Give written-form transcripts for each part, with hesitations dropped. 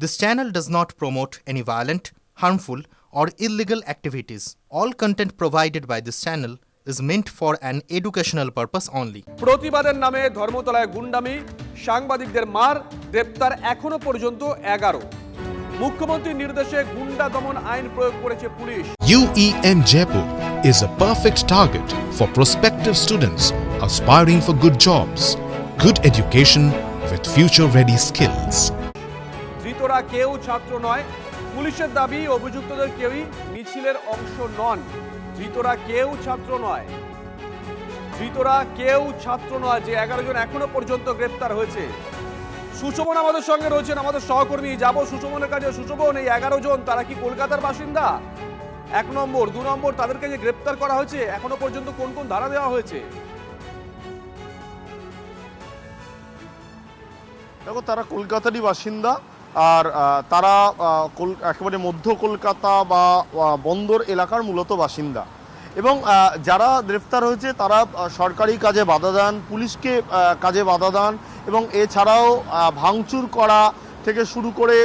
This channel does not promote any violent, harmful, or illegal activities. All content provided by this channel is meant for an educational purpose only. প্রতিবাদের নামে ধর্মতলায় গুন্ডামি, সাংবাদিকদের মার, গ্রেপ্তার এখনো পর্যন্ত 11। মুখ্যমন্ত্রীর নির্দেশে গুন্ডা দমন আইন প্রয়োগ করেছে police. UEM Jaipur is a perfect target for prospective students aspiring for good jobs, good education with future-ready skills. ধৃতরা কেউ ছাত্র নয়, পুলিশের দাবি অভিযুক্তদের কেউই মিছিলের অংশ নন। ধৃতরা কেউ ছাত্র নয়, ধৃতরা কেউ ছাত্র নয়, যে 11 জন এখনো পর্যন্ত গ্রেপ্তার হয়েছে। সুশোভন আমাদের সঙ্গে রয়েছেন, আমাদের সহকর্মী। যাব সুশোভনের কাছে। সুশোভন, এই 11 জন তারা কি কলকাতার বাসিন্দা? 1 নম্বর, 2 নম্বর, তাদেরকে যে গ্রেপ্তার করা হয়েছে এখনো পর্যন্ত কোন কোন ধারা দেওয়া হয়েছে? দেখো, তারা কলকাতারই বাসিন্দা, আর তারা একেবারে মধ্য কলকাতা বা বন্দর এলাকার মূলত বাসিন্দা। এবং যারা গ্রেফতার হয়েছে তারা সরকারি কাজে বাধা দেন, পুলিশকে কাজে বাধা দেন, এবং এছাড়াও ভাঙচুর করা থেকে শুরু করে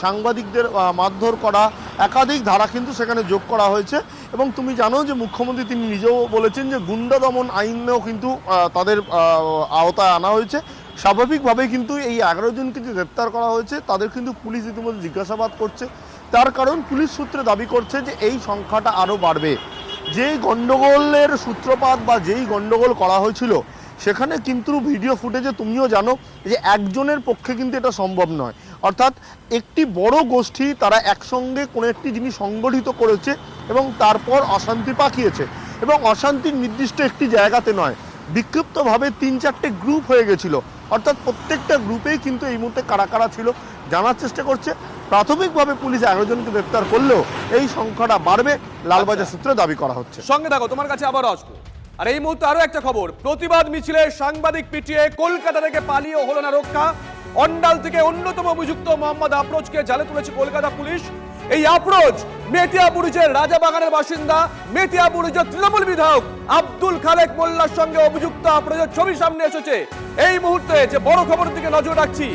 সাংবাদিকদের মারধর করা, একাধিক ধারা কিন্তু সেখানে যোগ করা হয়েছে। এবং তুমি জানো যে মুখ্যমন্ত্রী তিনি নিজেও বলেছেন যে গুন্ডা দমন আইনেও কিন্তু তাদের আওতায় আনা হয়েছে। স্বাভাবিকভাবেই কিন্তু এই 11 জনকে যে গ্রেপ্তার করা হয়েছে তাদের কিন্তু পুলিশ ইতিমধ্যে জিজ্ঞাসাবাদ করছে। তার কারণ পুলিশ সূত্রে দাবি করছে যে এই সংখ্যাটা আরও বাড়বে। যেই গণ্ডগোলের সূত্রপাত বা যেই গণ্ডগোল করা হয়েছিল সেখানে কিন্তু ভিডিও ফুটেজে তুমিও জানো যে একজনের পক্ষে কিন্তু এটা সম্ভব নয়। অর্থাৎ একটি বড় গোষ্ঠী তারা একসঙ্গে কোনো একটি জিনিস সংগঠিত করেছে এবং তারপর অশান্তি পাকিয়েছে, এবং অশান্তির নির্দিষ্ট একটি জায়গাতে নয়, বিক্ষিপ্তভাবে 3-4টে গ্রুপ হয়ে গেছিল। অর্থাৎ প্রত্যেকটা গ্রুপেই কিন্তু এই মুহূর্তে কারা কারা ছিল জানার চেষ্টা করছে। প্রাথমিকভাবে পুলিশ 11 জনকে গ্রেপ্তার করলেও এই সংখ্যাটা বাড়বে, লালবাজার সূত্রে দাবি করা হচ্ছে। সঙ্গে থাকো, তোমার কাছে আবারও আসবো। আর এই মুহূর্তে আরো একটা খবর, প্রতিবাদ মিছিলে সাংবাদিক পিটিয়ে কলকাতা থেকে পালিয়ে হলো না রক্ষা। অন্ডাল থেকে অন্যতম অভিযুক্ত মোহাম্মদ আফরোজকে জালে তুলেছে কলকাতা পুলিশ। এই আফরোজ মেটিয়াবুরুজের রাজাবাগানের বাসিন্দা, মেটিয়াবুরুজের তৃণমূল বিধায়ক আব্দুল খালেক মোল্লার সঙ্গে অভিযুক্ত আফরোজের ছবি সামনে এসেছে। এই মুহূর্তে যে বড় খবরের দিকে নজর রাখছি,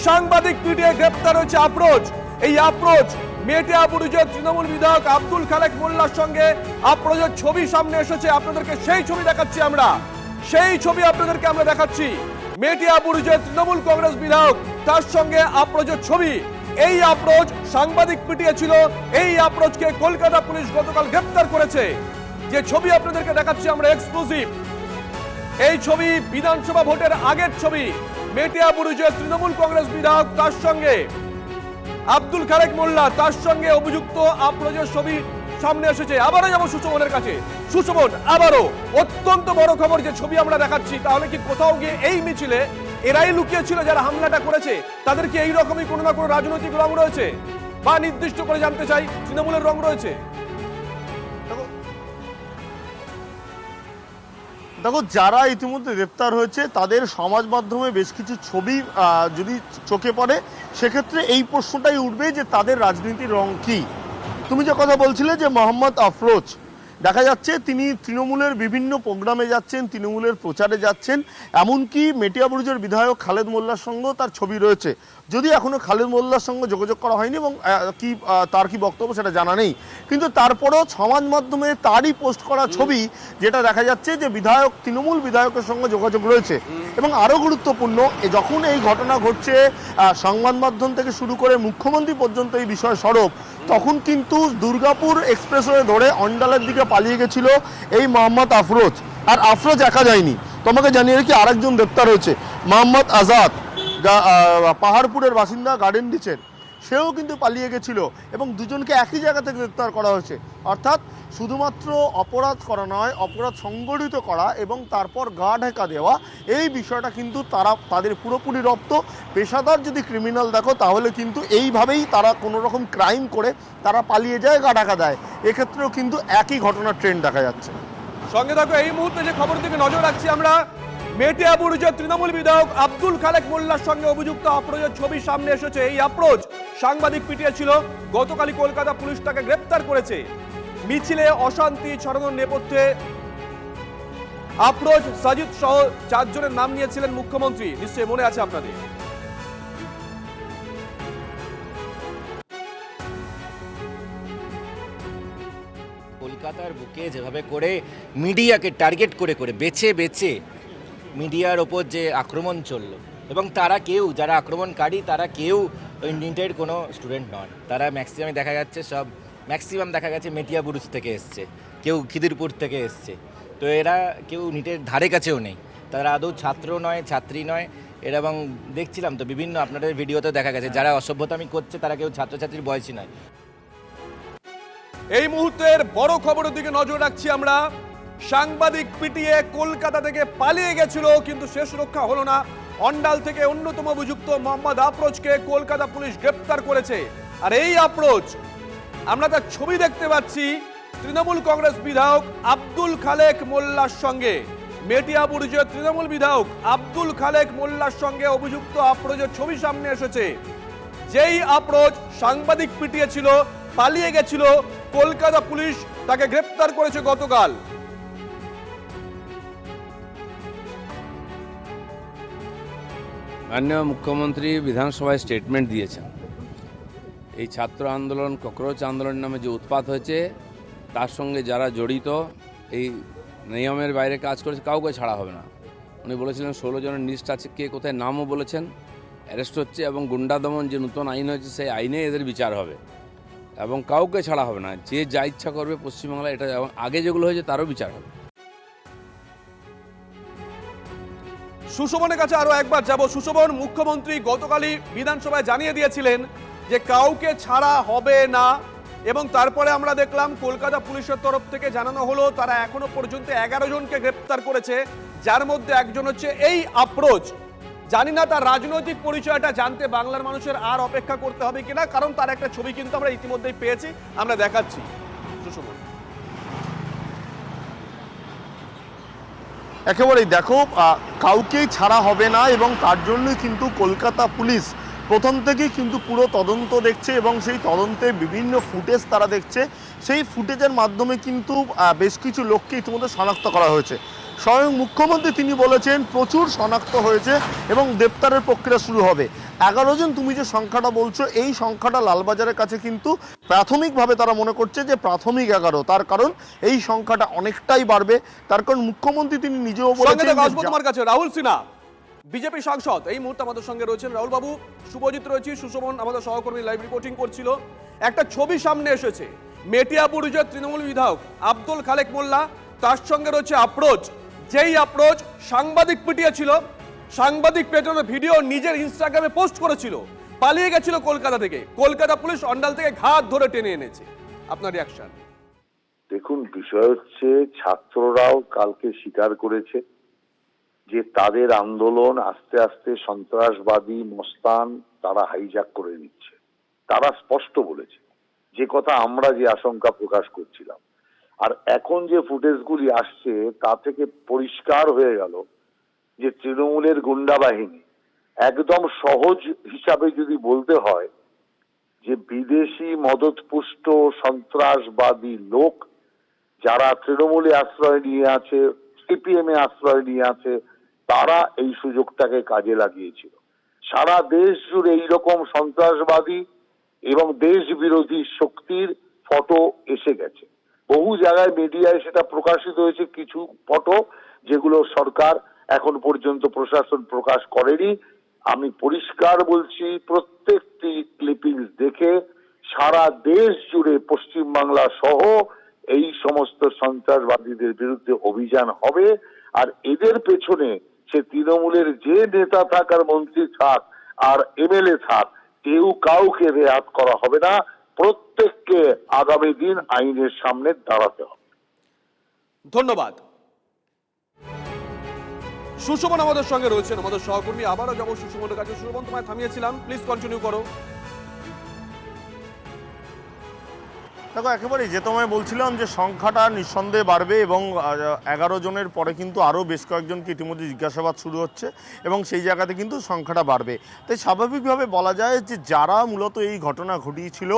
সাংবাদিক পিটিয়ে গ্রেপ্তার হয়েছে আফরোজ। এই আফরোজ মেটিয়াবুরুজের তৃণমূল বিধায়ক আব্দুল খালেক মোল্লার সঙ্গে আফরোজের ছবি সামনে এসেছে। আপনাদেরকে সেই ছবি দেখাচ্ছি আমরা, সেই ছবি আপনাদেরকে আমরা দেখাচ্ছি। মেটিয়াবুরুজের তৃণমূল কংগ্রেস বিধায়ক, তার সঙ্গে আফরোজের ছবি। এই আফরোজ সাংবাদিক পিটিয়েছিল, এই আফরোজকে কলকাতা পুলিশ গতকাল গ্রেপ্তার করেছে। যে ছবি আপনাদেরকে দেখাচ্ছি আমরা এক্সক্লুসিভ, এই ছবি বিধানসভা ভোটের আগের ছবি। মেটিয়াবুরুজের তৃণমূল কংগ্রেস বিধায়ক, তার সঙ্গে আব্দুল খালেক মোল্লা, তার সঙ্গে অভিযুক্ত আফরোজের ছবি সামনে এসেছে। আবারও যাবো সুশোভনের কাছে। সুশোভন, আবারও অত্যন্ত বড় খবর, যে ছবি আমরা দেখাচ্ছি, তাহলে কি কোথাও গিয়ে এই মিছিলে এরাই লুকিয়েছিল যারা হামলাটা করেছে? তাদের কি এইরকমই কোনো না কোনো রাজনৈতিক রং রয়েছে, বা নির্দিষ্ট করে জানতে চাই তৃণমূলের রং রয়েছে? দেখো, যারা ইতিমধ্যে গ্রেপ্তার হয়েছে তাদের সমাজ মাধ্যমে বেশ কিছু ছবি যদি চোখে পড়ে, সেক্ষেত্রে এই প্রশ্নটাই উঠবে যে তাদের রাজনীতির রং কি। তুমি যে কথা বলছিলে যে মোহাম্মদ আফরোজ, দেখা যাচ্ছে তিনি তৃণমূলের বিভিন্ন প্রোগ্রামে যাচ্ছেন, তৃণমূলের প্রচারে যাচ্ছেন, এমনকি মেটিয়াবুরুজের বিধায়ক খালেদ মোল্লার সঙ্গেও তার ছবি রয়েছে। যদি এখনও খালেদ মোল্লার সঙ্গে যোগাযোগ করা হয়নি এবং তার কি বক্তব্য সেটা জানা নেই, কিন্তু তারপরেও সমাজ মাধ্যমে তারই পোস্ট করা ছবি, যেটা দেখা যাচ্ছে যে বিধায়ক, তৃণমূল বিধায়কের সঙ্গে যোগাযোগ রয়েছে। এবং আরও গুরুত্বপূর্ণ, যখন এই ঘটনা ঘটছে, সংবাদ মাধ্যম থেকে শুরু করে মুখ্যমন্ত্রী পর্যন্ত এই বিষয় সরব, তখন কিন্তু দুর্গাপুর এক্সপ্রেসওয়ে ধরে অন্ডালের দিকে পালিয়ে গেছিল এই মোহাম্মদ আফরোজ। আর আফরোজ একা যায়নি, তোমাকে জানিয়ে রাখি আরেকজন গ্রেপ্তার হয়েছে, মোহাম্মদ আজাদ, পাহাড়পুরের বাসিন্দা, গার্ডেন রিচের, সেও কিন্তু পালিয়ে গেছিল, এবং দুজনকে একই জায়গা থেকে গ্রেপ্তার করা হয়েছে। অর্থাৎ শুধুমাত্র অপরাধ করা নয়, অপরাধ সংগঠিত করা এবং তারপর গা ঢাকা দেওয়া, এই বিষয়টা কিন্তু তাদের পুরোপুরি রপ্ত। পেশাদার যদি ক্রিমিনাল দেখো, তাহলে কিন্তু এইভাবেই তারা কোনো রকম ক্রাইম করে তারা পালিয়ে যায়, গা ঢাকা দেয়। এক্ষেত্রেও কিন্তু একই ঘটনার ট্রেন্ড দেখা যাচ্ছে। সঙ্গে থাকো, এই মুহূর্তে যে খবরের দিকে নজর রাখছি আমরা, মেটিয়াবুরুজের তৃণমূল বিধায়ক আব্দুল খালেক মোল্লার সঙ্গে অভিযুক্ত আফরোজের ছবি সামনে এসেছে। এই আফরোজ সাংবাদিক পিটিয়েছিল, গতকালই কলকাতা পুলিশ তাকে গ্রেপ্তার করেছে। মিছিলে অশান্তি ছড়ানোর নেপথ্যে আফরোজ, সাজিদ সহ 4 জনের নাম নিয়েছিলেন মুখ্যমন্ত্রী, নিশ্চয়ই মনে আছে আপনাদের। কলকাতার বুকে যেভাবে করে মিডিয়াকে টার্গেট করে করে বেছে বেছে মিডিয়ার ওপর যে আক্রমণ চললো, এবং তারা কেউ, যারা আক্রমণকারী তারা কেউ ওই নিটের কোনো স্টুডেন্ট নন। তারা ম্যাক্সিমাম দেখা যাচ্ছে দেখা গেছে মেটিয়াবুরুজ থেকে এসছে, কেউ খিদিরপুর থেকে এসছে। তো এরা কেউ নিটের ধারে কাছেও নেই, তারা আদৌ ছাত্র নয়, ছাত্রী নয় এরা। এবং দেখছিলাম তো বিভিন্ন আপনাদের ভিডিওতে দেখা গেছে যারা অসভ্যতামি করছে তারা কেউ ছাত্রছাত্রীর বয়সী নয়। এই মুহূর্তের বড় খবরের দিকে নজর রাখছি আমরা। সাংবাদিক পিটিয়ে কলকাতা থেকে পালিয়ে গেছিল, কিন্তু শেষ রক্ষা হলো না। অন্ডাল থেকে অন্যতম অভিযুক্ত মোহাম্মদ আফরোজকে কলকাতা পুলিশ গ্রেপ্তার করেছে। আর এই আফরোজ, আমরা তার ছবি দেখতে পাচ্ছি তৃণমূল কংগ্রেস বিধায়ক আব্দুল খালেক মোল্লার সঙ্গে। মেটিয়াবুরুজের তৃণমূল বিধায়ক আব্দুল খালেক মোল্লার সঙ্গে অভিযুক্ত আফরোজের ছবি সামনে এসেছে। যেই আফরোজ সাংবাদিক পিটিয়েছিল, পালিয়ে গেছিল, কলকাতা পুলিশ তাকে গ্রেপ্তার করেছে গতকাল। মাননীয় মুখ্যমন্ত্রী বিধানসভায় স্টেটমেন্ট দিয়েছেন, এই ছাত্র আন্দোলন, ককরোচ আন্দোলন নামে যে উৎপাত হয়েছে তার সঙ্গে যারা জড়িত, এই নিয়মের বাইরে কাজ করেছে, কাউকে ছাড়া হবে না। উনি বলেছিলেন 16 জনের লিস্ট আছে, কে কোথায় নামও বলেছেন, অ্যারেস্ট হচ্ছে, এবং গুন্ডা দমন যে নতুন আইন হয়েছে সেই আইনে এদের বিচার হবে এবং কাউকে ছাড়া হবে না। যে যা ইচ্ছা করবে পশ্চিমবাংলায়, এটা আগে যেগুলো হয়েছে তারও বিচার হবে। সুশোভনের কাছে আরো একবার যাব। সুশোভন, মুখ্যমন্ত্রী গতকালই বিধানসভায় জানিয়ে দিয়েছিলেন যে কাউকে ছাড়া হবে না, এবং তারপরে আমরা দেখলাম কলকাতা পুলিশের তরফ থেকে জানানো হলো তারা এখনো পর্যন্ত 11 জনকে গ্রেপ্তার করেছে, যার মধ্যে একজন হচ্ছে এই আফরোজ। জানি না তার রাজনৈতিক পরিচয়টা জানতে বাংলার মানুষের আর অপেক্ষা করতে হবে কিনা, কারণ তার একটা ছবি কিন্তু আমরা ইতিমধ্যেই পেয়েছি, আমরা দেখাচ্ছি। সুশোভন, একেবারেই দেখো, কাউকেই ছাড়া হবে না, এবং তার জন্যই কিন্তু কলকাতা পুলিশ প্রথম থেকেই কিন্তু পুরো তদন্ত দেখছে, এবং সেই তদন্তে বিভিন্ন ফুটেজ তারা দেখছে। সেই ফুটেজের মাধ্যমে কিন্তু বেশ কিছু লোককে ইতিমধ্যে শনাক্ত করা হয়েছে। স্বয়ং মুখ্যমন্ত্রী তিনি বলেছেন প্রচুর শনাক্ত হয়েছে এবং গ্রেপ্তারের প্রক্রিয়া শুরু হবে। 11 জন তুমি যে সংখ্যাটা বলছো, এই সংখ্যাটা লালবাজারের কাছে কিন্তু প্রাথমিকভাবে তারা মনে করছে যে প্রাথমিক 11, তার কারণ এই সংখ্যাটা অনেকটাই বাড়বে। তার কারণ মুখ্যমন্ত্রী তিনি নিজেও বলেছেন। তোমার কাছে রাহুল সিনহা, বিজেপি সাংসদ, এই মুহূর্তে আমাদের সঙ্গে রয়েছেন। রাহুল বাবু, শুভজিৎ রয়েছে, সুশোভন আমাদের সহকর্মী লাইভ রিপোর্টিং করছিল। একটা ছবি সামনে এসেছে, মেটিয়াবুরুজের তৃণমূল বিধায়ক আব্দুল খালেক মোল্লা, তার সঙ্গে রয়েছে আফরোজ। যেই আফরোজ সাংবাদিক পিটিয়েছিল, সাংবাদিক পেটানোর ভিডিও নিজের ইনস্টাগ্রামে পোস্ট করেছিল, পালিয়ে গেছিল কলকাতা থেকে। কলকাতা পুলিশ অন্ডাল থেকে ঘাট ধরে টেনে এনেছে। আপনার রিয়াকশন? দেখুন, বিষয় হচ্ছে ছাত্ররাও কালকে স্বীকার করেছে যে তাদের আন্দোলন আস্তে আস্তে সন্ত্রাসবাদী মস্তান তারা হাইজ্যাক করে নিচ্ছে। তারা স্পষ্ট বলেছে যে কথা আমরা যে আশঙ্কা প্রকাশ করছিলাম। আর এখন যে ফুটেজগুলি আসছে তা থেকে পরিষ্কার হয়ে গেল যে তৃণমূলের গুন্ডা বাহিনী, একদম সহজ হিসাবে যদি বলতে হয়, যে বিদেশি মদতপুষ্ট সন্ত্রাসবাদী লোক যারা তৃণমূলে আশ্রয় নিয়ে আছে, সিপিএম এ আশ্রয় নিয়ে আছে, তারা এই সুযোগটাকে কাজে লাগিয়েছিল। সারা দেশ জুড়ে এইরকম সন্ত্রাসবাদী এবং দেশ বিরোধী শক্তির ফটো এসে গেছে। বহু জায়গায় মিডিয়ায় সেটা প্রকাশিত হয়েছে, কিছু ফটো যেগুলো সরকার এখন পর্যন্ত প্রশাসন প্রকাশ করেনি। আমি পরিষ্কার বলছি, প্রত্যেকটি ক্লিপিংস দেখে সারা দেশ জুড়ে পশ্চিমবাংলা সহ এই সমস্ত সন্ত্রাসবাদীদের বিরুদ্ধে অভিযান হবে। আর এদের পেছনে সে তৃণমূলের যে নেতা থাক আর মন্ত্রী থাক আর এমএলএ থাক, কেউ কাউকে রেয়াত করা হবে না। প্রত্যেককে আগামী দিন আইনের সামনে দাঁড়াতে হবে। ধন্যবাদ। সুশোভন আমাদের সঙ্গে রয়েছেন, আমাদের সহকর্মী। আবারও যাবো সুশোভনের কাছে। সুশোভন, তোমায় থামিয়েছিলাম, প্লিজ কন্টিনিউ করো। দেখো, একেবারেই যে তোমায় বলছিলাম যে সংখ্যাটা নিঃসন্দেহে বাড়বে, এবং 11 জনের পরে কিন্তু আরও বেশ কয়েকজনকে ইতিমধ্যে জিজ্ঞাসাবাদ শুরু হচ্ছে, এবং সেই জায়গাতে কিন্তু সংখ্যাটা বাড়বে। তাই স্বাভাবিকভাবে বলা যায় যে যারা মূলত এই ঘটনা ঘটিয়েছিল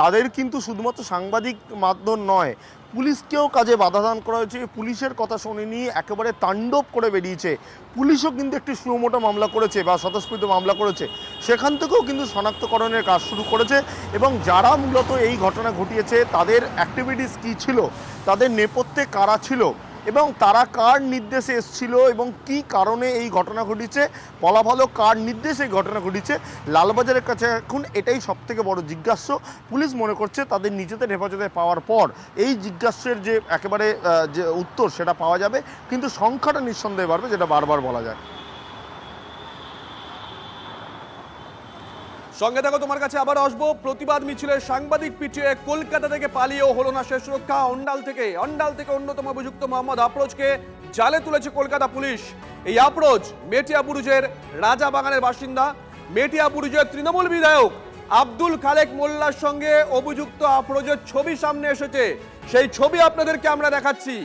তাদের কিন্তু শুধুমাত্র সাংবাদিক মাধ্যম নয়, পুলিশকেও কাজে বাধা দান করা হয়েছে, পুলিশের কথা শোনেনি, একেবারে তাণ্ডব করে বেরিয়েছে। পুলিশও কিন্তু একটি সুমোটো মামলা করেছে বা স্বতঃস্ফূর্ত মামলা করেছে, সেখান থেকেও কিন্তু শনাক্তকরণের কাজ শুরু করেছে এবং যারা মূলত এই ঘটনা ঘটিয়েছে তাদের অ্যাক্টিভিটিস কী ছিল, তাদের নেপথ্যে কারা ছিল এবং তারা কার নির্দেশে এসেছিল এবং কি কারণে এই ঘটনা ঘটেছে, বলা ভালো কার নির্দেশে এই ঘটনা ঘটেছে, লালবাজারের কাছে এখন এটাই সবথেকে বড় জিজ্ঞাস্য। পুলিশ মনে করছে তাদের নিজেদের হেফাজতে পাওয়ার পর এই জিজ্ঞাস্যের যে একেবারে যে উত্তর সেটা পাওয়া যাবে, কিন্তু সংখ্যাটা নিঃসন্দেহে বাড়বে, যেটা বারবার বলা যায়। সঙ্গে থাকো, তোমার কাছে আবার আসবো। প্রতিবাদ মিছিলের সাংবাদিক পিটিয়ে কলকাতা থেকে পালিয়েও হলো না শেষ রক্ষা। অন্ডাল থেকে অন্যতম অভিযুক্ত মোহাম্মদ আফরোজকে জালে তুলেছে কলকাতা পুলিশ। এই আফরোজ মেটিয়া বুরুজের রাজা বাগানের বাসিন্দা। মেটিয়া বুরুজের তৃণমূল বিধায়ক আব্দুল খালেক মোল্লার সঙ্গে অভিযুক্ত আফরোজের ছবি সামনে এসেছে, সেই ছবি আপনাদেরকে আমরা দেখাচ্ছি।